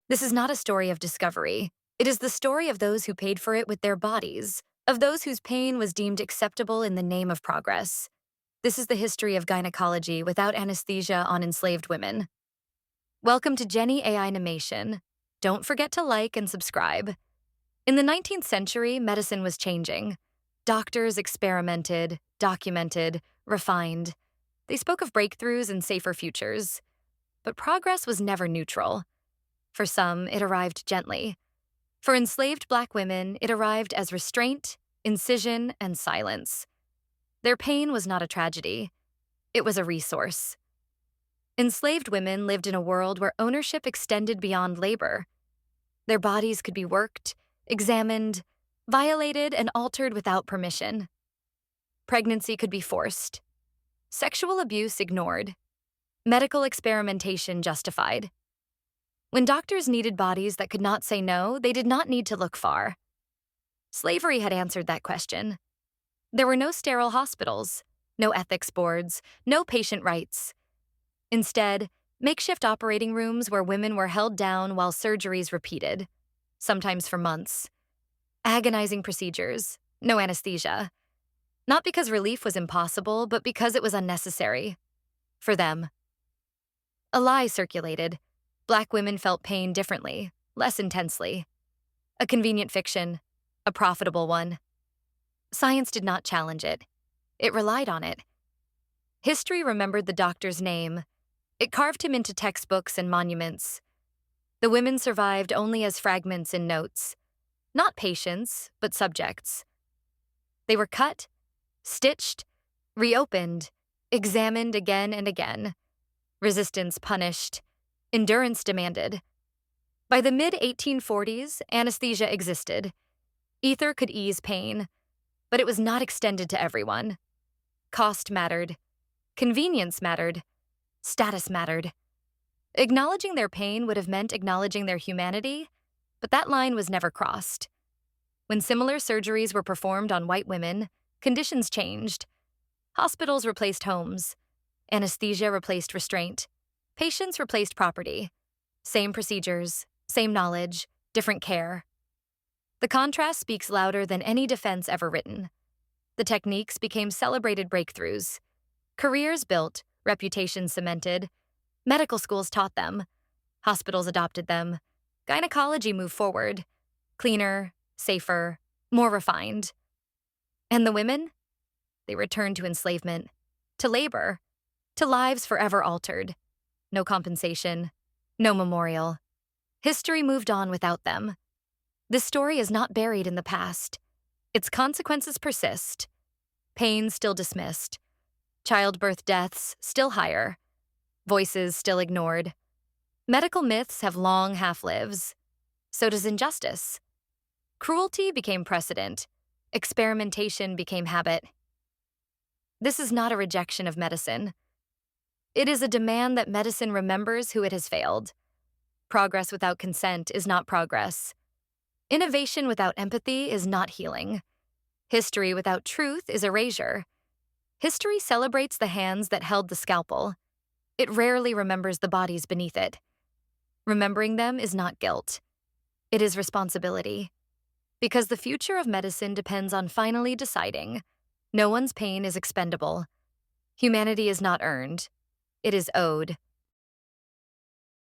This is not a story of discovery. It is the story of those who paid for it with their bodies, of those whose pain was deemed acceptable in the name of progress. This is the history of gynecology without anesthesia on enslaved women. Welcome to AI-nimation. Don't forget to like and subscribe. In the 19th century, medicine was changing. Doctors experimented, documented, refined. They spoke of breakthroughs and safer futures. But progress was never neutral. For some, it arrived gently. For enslaved Black women, it arrived as restraint, incision, and silence. Their pain was not a tragedy. It was a resource. Enslaved women lived in a world where ownership extended beyond labor. Their bodies could be worked, examined, violated, and altered without permission. Pregnancy could be forced. Sexual abuse ignored. Medical experimentation justified. When doctors needed bodies that could not say no, they did not need to look far. Slavery had answered that question. There were no sterile hospitals, no ethics boards, no patient rights. Instead, makeshift operating rooms where women were held down while surgeries repeated, sometimes for months. Agonizing procedures, no anesthesia. Not because relief was impossible, but because it was unnecessary. For them. A lie circulated. Black women felt pain differently, less intensely. A convenient fiction, a profitable one. Science did not challenge it. It relied on it. History remembered the doctor's name. It carved him into textbooks and monuments. The women survived only as fragments in notes. Not patients, but subjects. They were cut, stitched, reopened, examined again and again. Resistance punished. Endurance demanded. By the mid-1840s, anesthesia existed. Ether could ease pain, but it was not extended to everyone. Cost mattered. Convenience mattered. Status mattered. Acknowledging their pain would have meant acknowledging their humanity, but that line was never crossed. When similar surgeries were performed on white women, conditions changed. Hospitals replaced homes. Anesthesia replaced restraint. Patients replaced property. Same procedures, same knowledge, different care. The contrast speaks louder than any defense ever written. The techniques became celebrated breakthroughs. Careers built, reputations cemented. Medical schools taught them. Hospitals adopted them. Gynecology moved forward. Cleaner, safer, more refined. And the women? They returned to enslavement, to labor, to lives forever altered. No compensation, no memorial. History moved on without them. This story is not buried in the past. Its consequences persist. Pain still dismissed. Childbirth deaths still higher. Voices still ignored. Medical myths have long half-lives. So does injustice. Cruelty became precedent. Experimentation became habit. This is not a rejection of medicine. It is a demand that medicine remembers who it has failed. Progress without consent is not progress. Innovation without empathy is not healing. History without truth is erasure. History celebrates the hands that held the scalpel. It rarely remembers the bodies beneath it. Remembering them is not guilt. It is responsibility. Because the future of medicine depends on finally deciding, no one's pain is expendable. Humanity is not earned. It is owed.